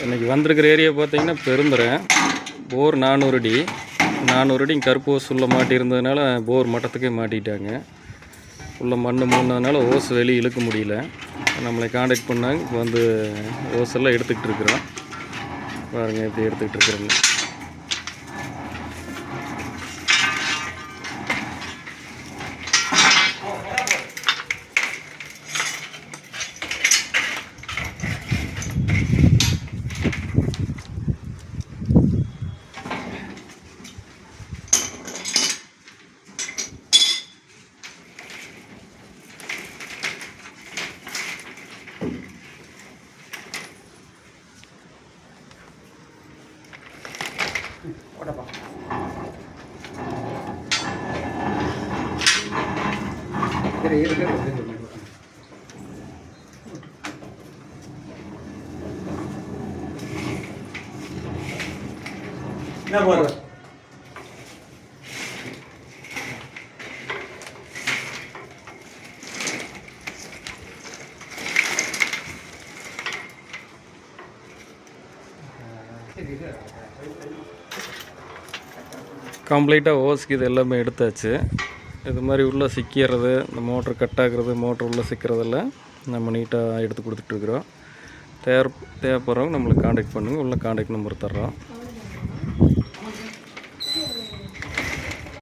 இன்றைக்கி வந்திருக்கிற ஏரியா பார்த்திங்கன்னா பெருந்துறை. போர் 400 அடி. 400 அடி கருப்பு ஓஸ் உள்ள மாட்டியிருந்ததுனால போர் மட்டத்துக்கே மாட்டிட்டாங்க. உள்ள மண் மூணுனதுனால ஓஸ் வெளியே இழுக்க முடியல. நம்மளை காண்டாக்ட் பண்ணாங்க. இப்போ வந்து ஓஸ் எல்லாம் எடுத்துக்கிட்டு இருக்கிறோம். பாருங்கள் எப்படி எடுத்துக்கிட்டு இருக்கிறோங்க. கம்ப்ளீட்டாக ஓஸ்க்கு இது எல்லாமே எடுத்தாச்சு. இது மாதிரி உள்ளே சிக்கிறது, இந்த மோட்ரு கட் ஆகுறது, மோட்ரு உள்ளே சிக்கிறதெல்லாம் நம்ம நீட்டாக எடுத்து கொடுத்துட்ருக்குறோம். தேவைப்படுறவங்க நம்மளுக்கு காண்டாக்ட் பண்ணுங்கள். உள்ள காண்டாக்ட் நம்பர் தர்றோம்.